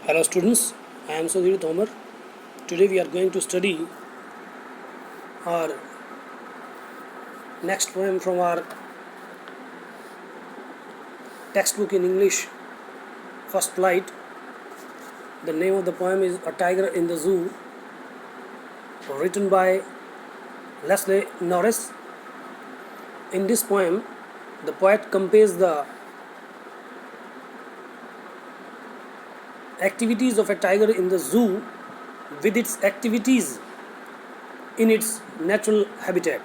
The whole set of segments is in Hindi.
Hello students, I am Sudhir Tomar. Today we are going to study our next poem from our textbook in English, First Flight. The name of the poem is A Tiger in the Zoo, written by Leslie Norris. In this poem, the poet compares the activities of a tiger in the zoo with its activities in its natural habitat.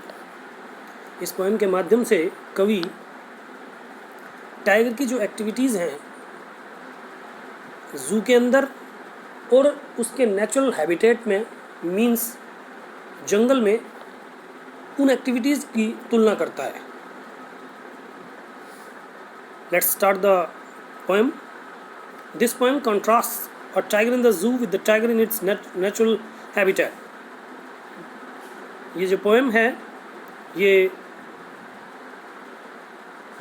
इस पोएम के माध्यम से कवि टाइगर की जो एक्टिविटीज़ हैं जू के अंदर और उसके नेचुरल हैबिटेट में मीन्स जंगल में उन एक्टिविटीज़ की तुलना करता है. Let's start the poem. This poem contrasts a tiger in the zoo with the tiger in its natural habitat. ये जो पोएम है ये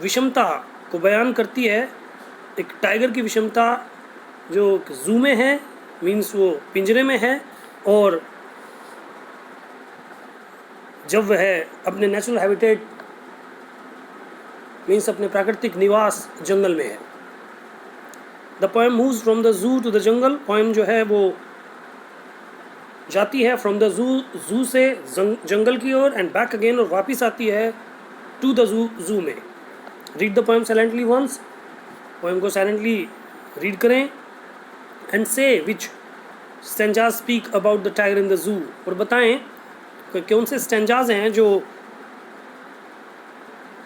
विषमता को बयान करती है. एक टाइगर की विषमता जो जू में है मीन्स वो पिंजरे में है और जब वह अपने नेचुरल हैबिटेट मीन्स अपने प्राकृतिक निवास जंगल में है. The poem moves from the zoo to the jungle. Poem जो है वो जाती है फ्रॉम द जू से जंगल की ओर एंड बैक अगेन और वापस आती है टू द जू में. Read the poem silently once. Poem को साइलेंटली रीड करें and say which stanzas speak about the tiger in the zoo. और बताएं कि कौन से स्टेंजाज हैं जो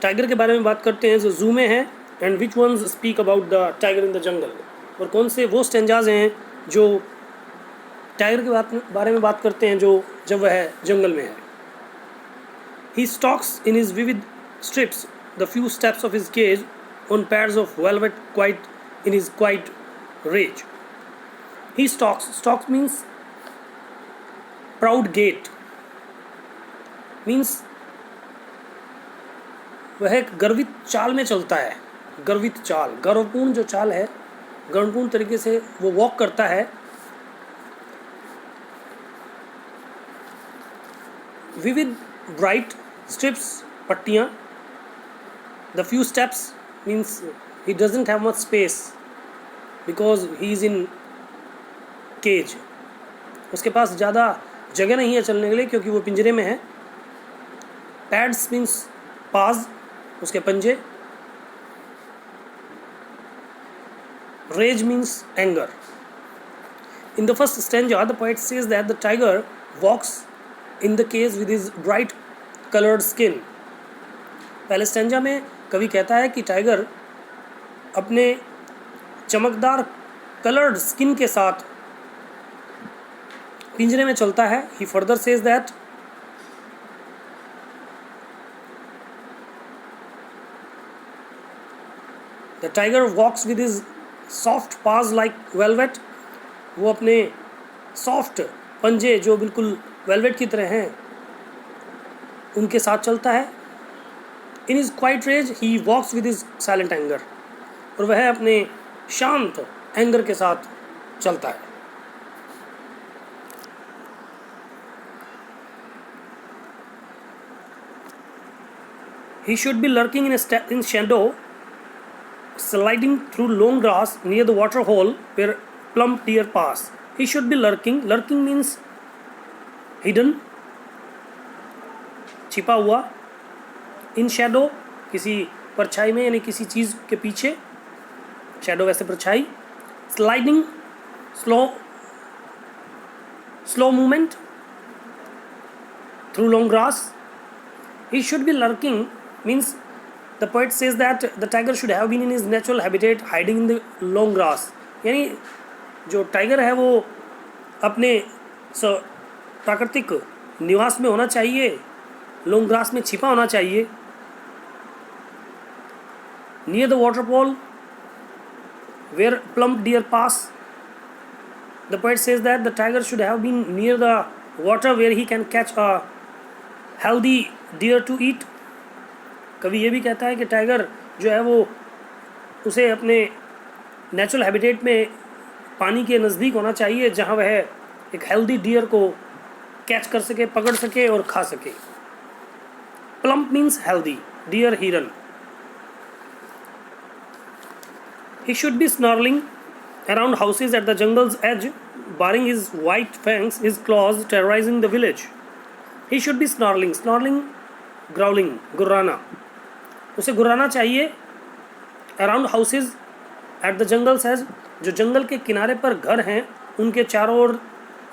टाइगर के बारे में बात करते हैं जो जू में है. And which ones speak about the tiger in the jungle. और कौन से वो स्टेंजाज हैं जो टाइगर के बारे में बात करते हैं जो जब वह जंगल में है. He stalks in his vivid stripes the few steps of his cage on pads of velvet quiet in his quiet rage. He stalks means proud gait means वह एक गर्वित चाल में चलता है. गर्वित चाल, गर्वपूर्ण जो चाल है, गर्वपूर्ण तरीके से वो वॉक करता है. विविड ब्राइट स्ट्रिप्स पट्टियाँ. The few steps means he doesn't have much space because he is in cage. उसके पास ज़्यादा जगह नहीं है चलने के लिए क्योंकि वो पिंजरे में है. पैड्स मीन्स पाज, उसके पंजे. Rage means anger. In the first stanza, the poet says that the tiger walks in the cage with his bright colored skin. पहले स्टेंजा में कवि कहता है कि टाइगर अपने चमकदार कलर्ड स्किन के साथ पिंजरे में चलता है. He further says that the tiger walks with his soft पाज लाइक वेलवेट. वो अपने सॉफ्ट पंजे जो बिल्कुल वेलवेट की तरह हैं उनके साथ चलता है. In his quiet rage he walks with his silent anger. और वह अपने शांत एंगर के साथ चलता है. He should be lurking in shadow sliding through long grass near the water hole where plump deer pass. He should be lurking. Lurking means hidden, छिपा हुआ. In shadow किसी परछाई में यानी किसी चीज़ के पीछे. shadow वैसे परछाई. Sliding slow movement through long grass. He should be lurking means the poet says that the tiger should have been in his natural habitat hiding in the long grass. यानी जो टाइगर है वो अपने प्राकृतिक निवास में होना चाहिए, लॉन्ग ग्रास में छिपा होना चाहिए. Near the waterfall where plump deer pass. The poet says that the tiger should have been near the water where he can catch a healthy deer to eat. कवि ये भी कहता है कि टाइगर जो है वो उसे अपने नेचुरल हैबिटेट में पानी के नज़दीक होना चाहिए जहाँ वह एक हेल्दी डियर को कैच कर सके, पकड़ सके और खा सके। प्लम्प मीन्स हेल्दी, डियर हिरन। He should be snarling around houses at the jungle's edge, baring his white fangs, his claws, terrorizing the village. He should be snarling, snarling, growling, गुर्राना। उसे गुर्राना चाहिए around houses at the jungle's edge, जो जंगल के किनारे पर घर हैं उनके चारों ओर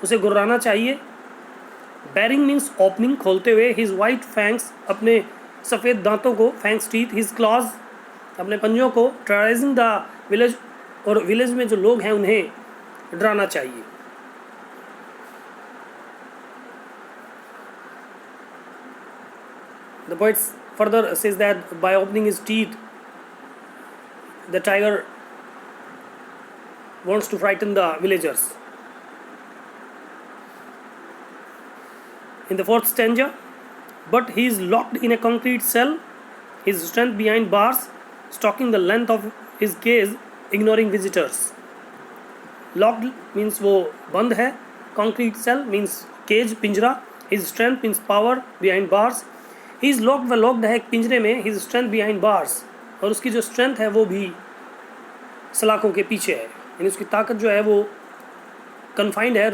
उसे गुर्राना चाहिए। Baring means opening, खोलते हुए, his white fangs, अपने सफ़ेद दांतों को, fangs teeth, his claws, अपने पंजों को, terrorizing the विलेज, और विलेज में जो लोग हैं उन्हें डराना चाहिए। The poet further says that by opening his teeth, the tiger wants to frighten the villagers. In the fourth stanza, but he is locked in a concrete cell, his strength behind bars, stalking the length of his cage, ignoring visitors. Locked means वो बंद है, concrete cell means cage, पिंजरा, his strength means power behind bars. He is locked, वह locked है एक पिंजरे में, his strength behind bars, और उसकी जो strength है वो भी सलाखों के पीछे है, यानी उसकी ताकत जो है वो confined है।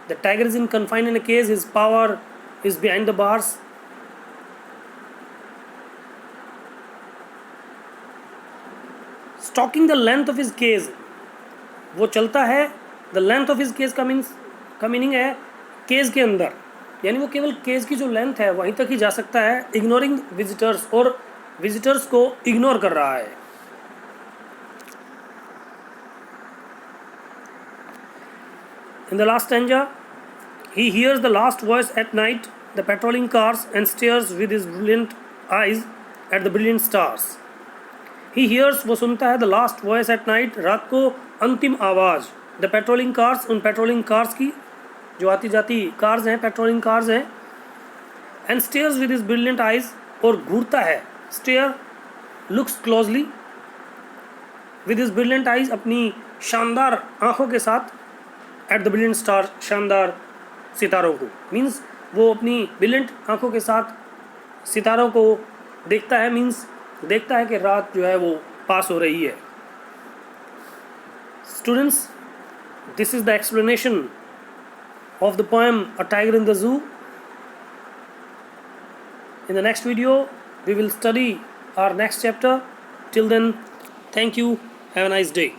The tiger is confined in a cage, his power is behind the bars. Stalking the length of his cage, वो चलता है, the length of his cage का मीनिंग है केज के अंदर, यानी वो केवल केज की जो लेंथ है वहीं तक ही जा सकता है। इग्नोरिंग विजिटर्स, और विजिटर्स को इग्नोर कर रहा है। In the last stanza, he hears the last voice at night, the patrolling cars, and stares with his brilliant eyes at the brilliant stars. He hears, वो सुनता है, the last voice at night, रात को अंतिम आवाज़, the patrolling cars, उन पेट्रोलिंग कार्स की, जो आती जाती कार्स हैं, पेट्रोलिंग कार्स हैं, and stares with his brilliant eyes, और घूरता है, stare, looks closely, with his brilliant eyes, अपनी शानदार आँखों के साथ, at the brilliant star, शानदार सितारों को, means वो अपनी brilliant आँखों के साथ सितारों को देखता है, means देखता है कि रात जो है वो पास हो रही है। Students, this is the explanation of the poem A Tiger in the Zoo. In the next video, we will study our next chapter. Till then, thank you. Have a nice day.